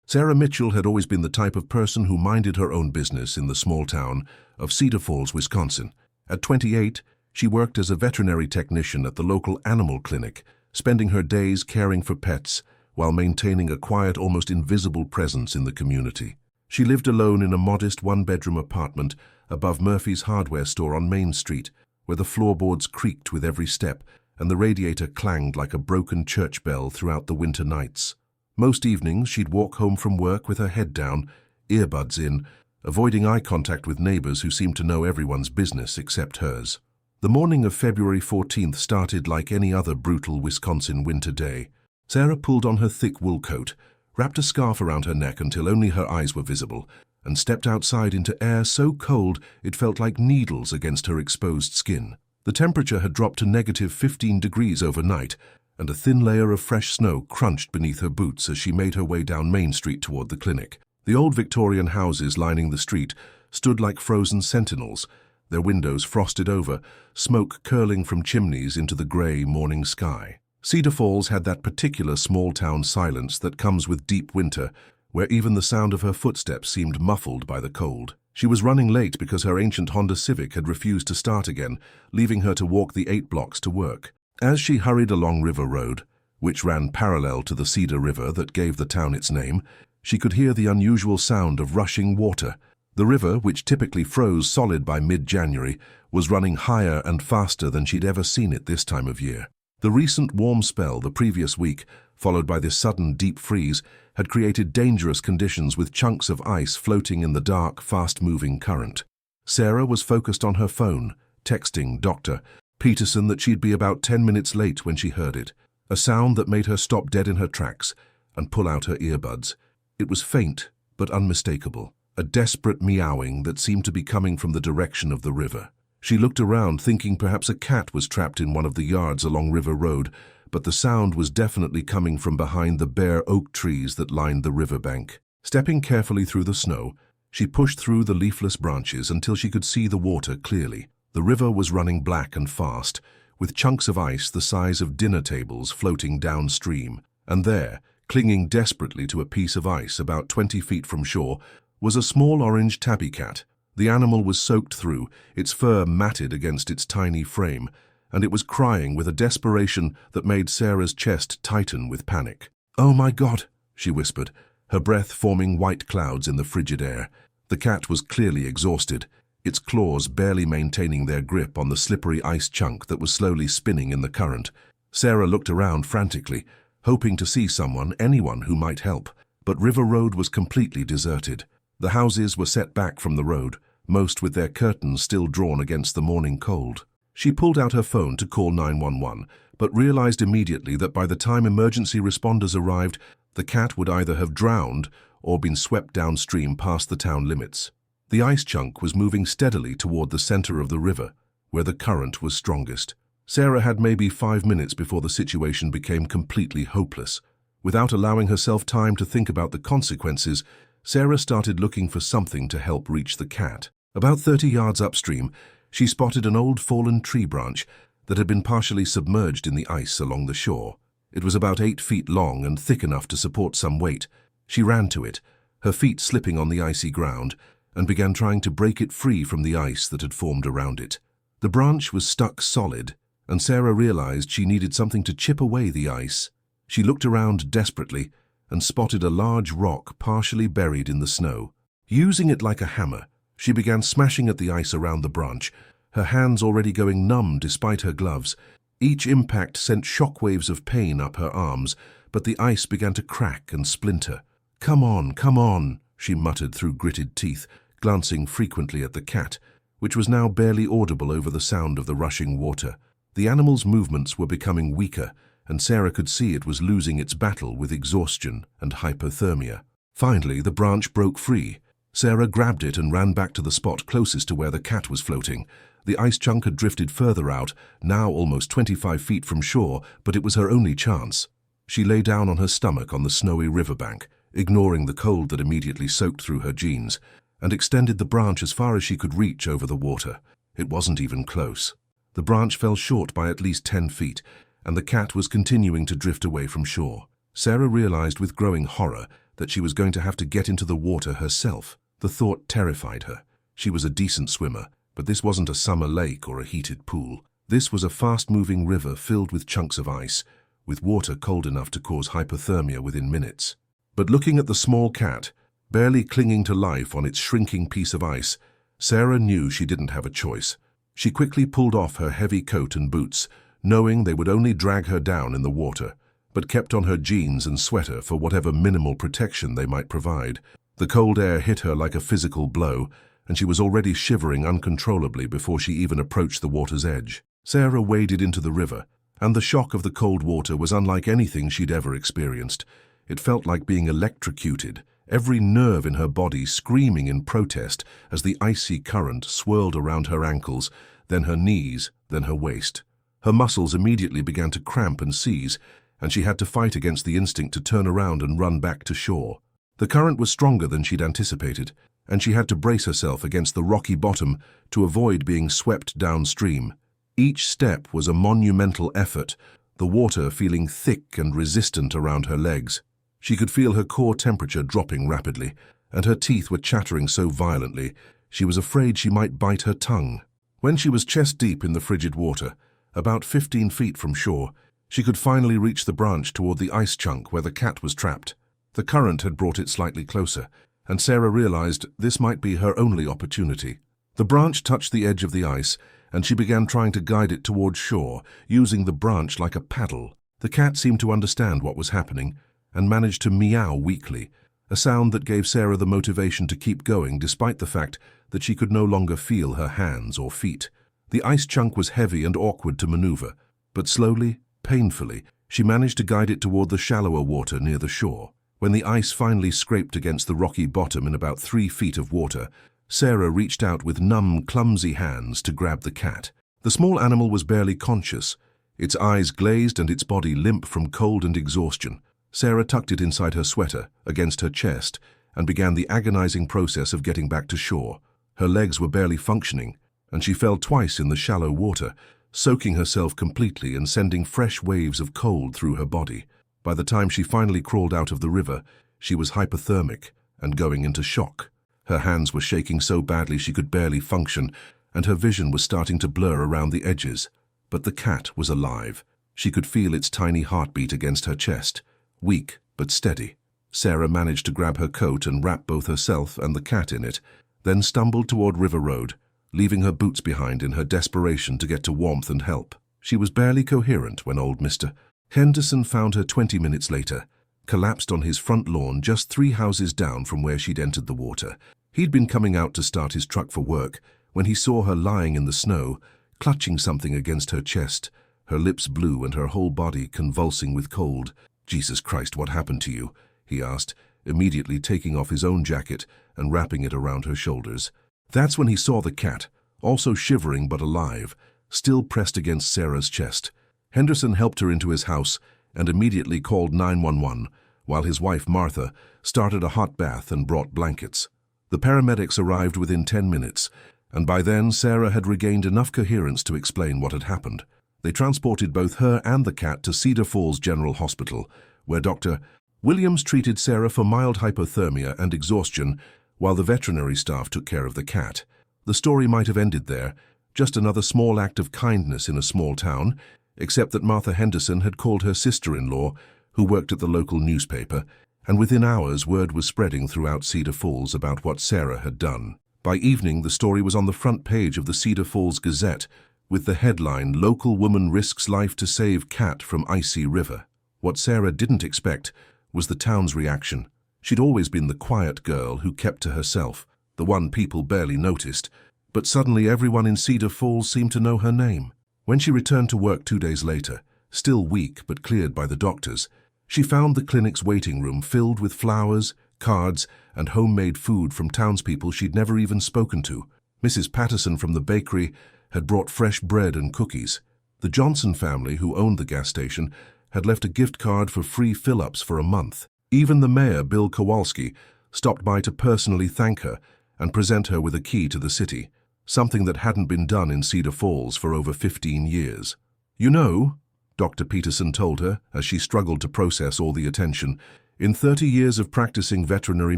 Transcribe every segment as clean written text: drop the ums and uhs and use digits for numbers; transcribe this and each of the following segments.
Sarah Mitchell had always been the type of person who minded her own business in the small town of Cedar Falls, Wisconsin. At 28, she worked as a veterinary technician at the local animal clinic, spending her days caring for pets while maintaining a quiet, almost invisible presence in the community. She lived alone in a modest one-bedroom apartment above Murphy's hardware store on Main Street, where the floorboards creaked with every step and the radiator clanged like a broken church bell throughout the winter nights. Most evenings, she'd walk home from work with her head down, earbuds in, avoiding eye contact with neighbors who seemed to know everyone's business except hers. The morning of February 14th started like any other brutal Wisconsin winter day. Sarah pulled on her thick wool coat, wrapped a scarf around her neck until only her eyes were visible, and stepped outside into air so cold it felt like needles against her exposed skin. The temperature had dropped to -15 degrees overnight, and a thin layer of fresh snow crunched beneath her boots as she made her way down Main Street toward the clinic. The old Victorian houses lining the street stood like frozen sentinels, their windows frosted over, smoke curling from chimneys into the gray morning sky. Cedar Falls had that particular small-town silence that comes with deep winter, where even the sound of her footsteps seemed muffled by the cold. She was running late because her ancient Honda Civic had refused to start again, leaving her to walk the 8 blocks to work. As she hurried along River Road, which ran parallel to the Cedar River that gave the town its name, she could hear the unusual sound of rushing water. The river, which typically froze solid by mid-January, was running higher and faster than she'd ever seen it this time of year. The recent warm spell the previous week, followed by this sudden deep freeze, had created dangerous conditions with chunks of ice floating in the dark, fast-moving current. Sarah was focused on her phone, texting Dr. Peterson that she'd be about 10 minutes late when she heard it, a sound that made her stop dead in her tracks and pull out her earbuds. It was faint but unmistakable, a desperate meowing that seemed to be coming from the direction of the river. She looked around, thinking perhaps a cat was trapped in one of the yards along River Road, but the sound was definitely coming from behind the bare oak trees that lined the riverbank. Stepping carefully through the snow, she pushed through the leafless branches until she could see the water clearly. The river was running black and fast, with chunks of ice the size of dinner tables floating downstream. And there, clinging desperately to a piece of ice about 20 feet from shore, was a small orange tabby cat. The animal was soaked through, its fur matted against its tiny frame, and it was crying with a desperation that made Sarah's chest tighten with panic. "Oh my God," she whispered, her breath forming white clouds in the frigid air. The cat was clearly exhausted, its claws barely maintaining their grip on the slippery ice chunk that was slowly spinning in the current. Sarah looked around frantically, hoping to see someone, anyone who might help, but River Road was completely deserted. The houses were set back from the road, most with their curtains still drawn against the morning cold. She pulled out her phone to call 911, but realized immediately that by the time emergency responders arrived, the cat would either have drowned or been swept downstream past the town limits. The ice chunk was moving steadily toward the center of the river, where the current was strongest. Sarah had maybe 5 minutes before the situation became completely hopeless. Without allowing herself time to think about the consequences, Sarah started looking for something to help reach the cat. About 30 yards upstream, she spotted an old fallen tree branch that had been partially submerged in the ice along the shore. It was about 8 feet long and thick enough to support some weight. She ran to it, her feet slipping on the icy ground, and began trying to break it free from the ice that had formed around it. The branch was stuck solid, and Sarah realized she needed something to chip away the ice. She looked around desperately and spotted a large rock partially buried in the snow. Using it like a hammer, she began smashing at the ice around the branch, her hands already going numb despite her gloves. Each impact sent shockwaves of pain up her arms, but the ice began to crack and splinter. Come on," she muttered through gritted teeth, glancing frequently at the cat, which was now barely audible over the sound of the rushing water. The animal's movements were becoming weaker, and Sarah could see it was losing its battle with exhaustion and hypothermia. Finally, the branch broke free. Sarah grabbed it and ran back to the spot closest to where the cat was floating. The ice chunk had drifted further out, now almost 25 feet from shore, but it was her only chance. She lay down on her stomach on the snowy riverbank, ignoring the cold that immediately soaked through her jeans, and extended the branch as far as she could reach over the water. It wasn't even close. The branch fell short by at least 10 feet, and the cat was continuing to drift away from shore. Sarah realized with growing horror that she was going to have to get into the water herself. The thought terrified her. She was a decent swimmer, but this wasn't a summer lake or a heated pool. This was a fast-moving river filled with chunks of ice, with water cold enough to cause hypothermia within minutes. But looking at the small cat, barely clinging to life on its shrinking piece of ice, Sarah knew she didn't have a choice. She quickly pulled off her heavy coat and boots, knowing they would only drag her down in the water, but kept on her jeans and sweater for whatever minimal protection they might provide. The cold air hit her like a physical blow, and she was already shivering uncontrollably before she even approached the water's edge. Sarah waded into the river, and the shock of the cold water was unlike anything she'd ever experienced. It felt like being electrocuted, every nerve in her body screaming in protest as the icy current swirled around her ankles, then her knees, then her waist. Her muscles immediately began to cramp and seize, and she had to fight against the instinct to turn around and run back to shore. The current was stronger than she'd anticipated, and she had to brace herself against the rocky bottom to avoid being swept downstream. Each step was a monumental effort, the water feeling thick and resistant around her legs. She could feel her core temperature dropping rapidly, and her teeth were chattering so violently she was afraid she might bite her tongue. When she was chest-deep in the frigid water, about 15 feet from shore, she could finally reach the branch toward the ice chunk where the cat was trapped. The current had brought it slightly closer, and Sarah realized this might be her only opportunity. The branch touched the edge of the ice, and she began trying to guide it towards shore, using the branch like a paddle. The cat seemed to understand what was happening, and managed to meow weakly, a sound that gave Sarah the motivation to keep going despite the fact that she could no longer feel her hands or feet. The ice chunk was heavy and awkward to maneuver, but slowly, painfully, she managed to guide it toward the shallower water near the shore. When the ice finally scraped against the rocky bottom in about 3 feet of water, Sarah reached out with numb, clumsy hands to grab the cat. The small animal was barely conscious, its eyes glazed and its body limp from cold and exhaustion. Sarah tucked it inside her sweater, against her chest, and began the agonizing process of getting back to shore. Her legs were barely functioning, and she fell twice in the shallow water, soaking herself completely and sending fresh waves of cold through her body. By the time she finally crawled out of the river, she was hypothermic and going into shock. Her hands were shaking so badly she could barely function, and her vision was starting to blur around the edges. But the cat was alive. She could feel its tiny heartbeat against her chest, weak but steady. Sarah managed to grab her coat and wrap both herself and the cat in it, then stumbled toward River Road, leaving her boots behind in her desperation to get to warmth and help. She was barely coherent when old Mr. Henderson found her 20 minutes later, collapsed on his front lawn just 3 houses down from where she'd entered the water. He'd been coming out to start his truck for work when he saw her lying in the snow, clutching something against her chest, her lips blue and her whole body convulsing with cold. "Jesus Christ, what happened to you?" he asked, immediately taking off his own jacket and wrapping it around her shoulders. That's when he saw the cat, also shivering but alive, still pressed against Sarah's chest. Henderson helped her into his house and immediately called 911, while his wife Martha started a hot bath and brought blankets. The paramedics arrived within 10 minutes, and by then Sarah had regained enough coherence to explain what had happened. They transported both her and the cat to Cedar Falls General Hospital, where Dr. Williams treated Sarah for mild hypothermia and exhaustion, while the veterinary staff took care of the cat. The story might have ended there, just another small act of kindness in a small town, except that Martha Henderson had called her sister-in-law, who worked at the local newspaper, and within hours word was spreading throughout Cedar Falls about what Sarah had done. By evening, the story was on the front page of the Cedar Falls Gazette, with the headline, "Local Woman Risks Life to Save Cat from Icy River." What Sarah didn't expect was the town's reaction. She'd always been the quiet girl who kept to herself, the one people barely noticed, but suddenly everyone in Cedar Falls seemed to know her name. When she returned to work 2 days later, still weak but cleared by the doctors, she found the clinic's waiting room filled with flowers, cards, and homemade food from townspeople she'd never even spoken to. Mrs. Patterson from the bakery had brought fresh bread and cookies. The Johnson family, who owned the gas station, had left a gift card for free fill-ups for a month. Even the mayor, Bill Kowalski, stopped by to personally thank her and present her with a key to the city, something that hadn't been done in Cedar Falls for over 15 years. "You know," Dr. Peterson told her as she struggled to process all the attention, In 30 years of practicing veterinary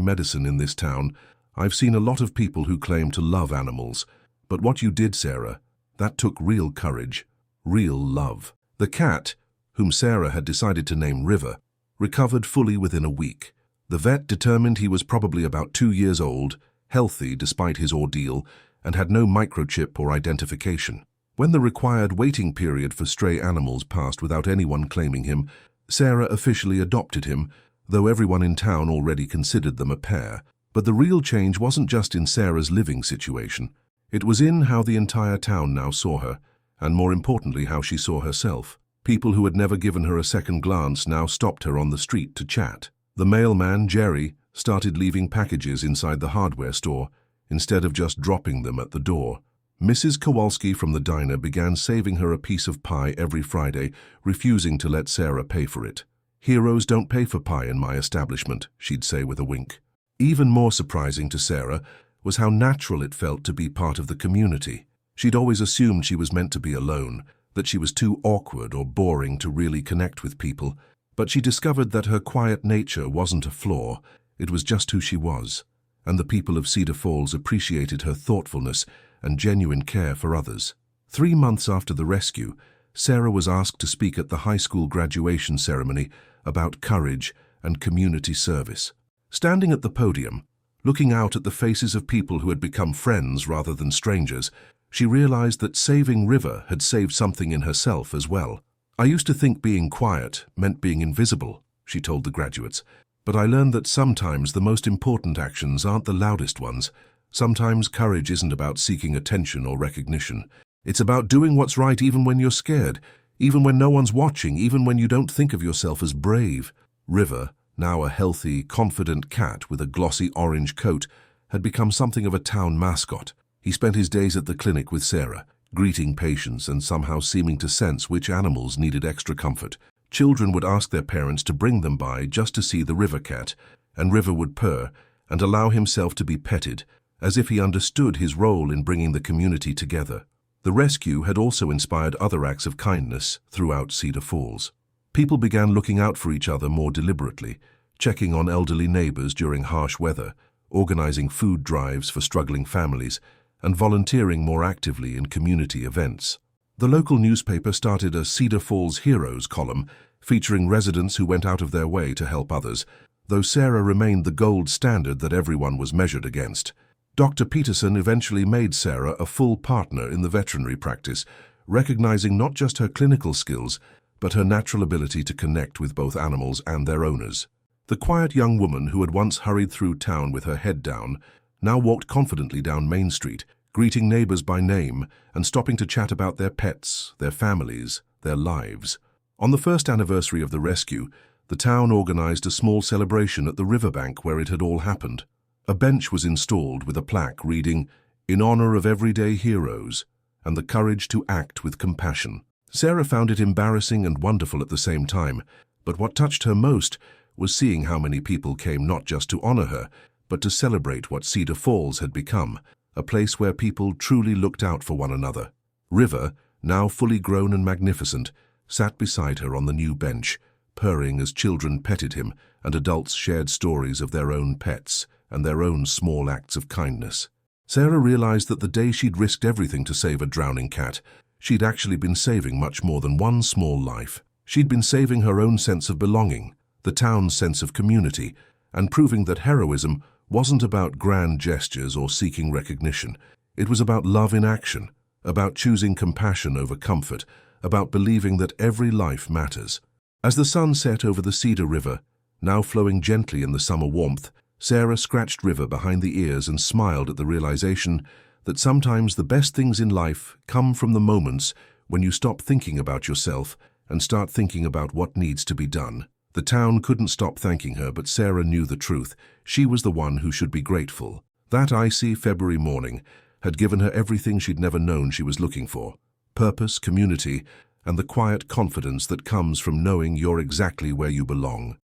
medicine in this town, I've seen a lot of people who claim to love animals. But what you did, Sarah, that took real courage, real love. The cat, whom Sarah had decided to name River, recovered fully within a week. The vet determined he was probably about 2 years old, healthy despite his ordeal, and had no microchip or identification. When the required waiting period for stray animals passed without anyone claiming him, Sarah officially adopted him, though everyone in town already considered them a pair. But the real change wasn't just in Sarah's living situation. It was in how the entire town now saw her, and more importantly how she saw herself. People who had never given her a second glance now stopped her on the street to chat. The mailman, Jerry, started leaving packages inside the hardware store, instead of just dropping them at the door. Mrs. Kowalski from the diner began saving her a piece of pie every Friday, refusing to let Sarah pay for it. "Heroes don't pay for pie in my establishment," she'd say with a wink. Even more surprising to Sarah was how natural it felt to be part of the community. She'd always assumed she was meant to be alone, that she was too awkward or boring to really connect with people, but she discovered that her quiet nature wasn't a flaw, it was just who she was, and the people of Cedar Falls appreciated her thoughtfulness and genuine care for others. 3 months after the rescue, Sarah was asked to speak at the high school graduation ceremony about courage and community service. Standing at the podium, looking out at the faces of people who had become friends rather than strangers, she realized that saving River had saved something in herself as well. "I used to think being quiet meant being invisible," she told the graduates, "but I learned that sometimes the most important actions aren't the loudest ones. Sometimes courage isn't about seeking attention or recognition. It's about doing what's right even when you're scared, even when no one's watching, even when you don't think of yourself as brave." River, now a healthy, confident cat with a glossy orange coat, had become something of a town mascot. He spent his days at the clinic with Sarah, greeting patients and somehow seeming to sense which animals needed extra comfort. Children would ask their parents to bring them by just to see the River cat, and River would purr and allow himself to be petted, as if he understood his role in bringing the community together. The rescue had also inspired other acts of kindness throughout Cedar Falls. People began looking out for each other more deliberately, checking on elderly neighbors during harsh weather, organizing food drives for struggling families, and volunteering more actively in community events. The local newspaper started a Cedar Falls Heroes column featuring residents who went out of their way to help others, though Sarah remained the gold standard that everyone was measured against. Dr. Peterson eventually made Sarah a full partner in the veterinary practice, recognizing not just her clinical skills, but her natural ability to connect with both animals and their owners. The quiet young woman who had once hurried through town with her head down now walked confidently down Main Street, greeting neighbors by name and stopping to chat about their pets, their families, their lives. On the first anniversary of the rescue, the town organized a small celebration at the riverbank where it had all happened. A bench was installed with a plaque reading, "In honor of everyday heroes, and the courage to act with compassion." Sarah found it embarrassing and wonderful at the same time, but what touched her most was seeing how many people came not just to honor her, but to celebrate what Cedar Falls had become, a place where people truly looked out for one another. River, now fully grown and magnificent, sat beside her on the new bench, purring as children petted him and adults shared stories of their own pets and their own small acts of kindness. Sarah realized that the day she'd risked everything to save a drowning cat, she'd actually been saving much more than one small life. She'd been saving her own sense of belonging, the town's sense of community, and proving that heroism wasn't about grand gestures or seeking recognition. It was about love in action, about choosing compassion over comfort, about believing that every life matters. As the sun set over the Cedar River, now flowing gently in the summer warmth, Sarah scratched River behind the ears and smiled at the realization that sometimes the best things in life come from the moments when you stop thinking about yourself and start thinking about what needs to be done. The town couldn't stop thanking her, but Sarah knew the truth. She was the one who should be grateful. That icy February morning had given her everything she'd never known she was looking for: purpose, community, and the quiet confidence that comes from knowing you're exactly where you belong.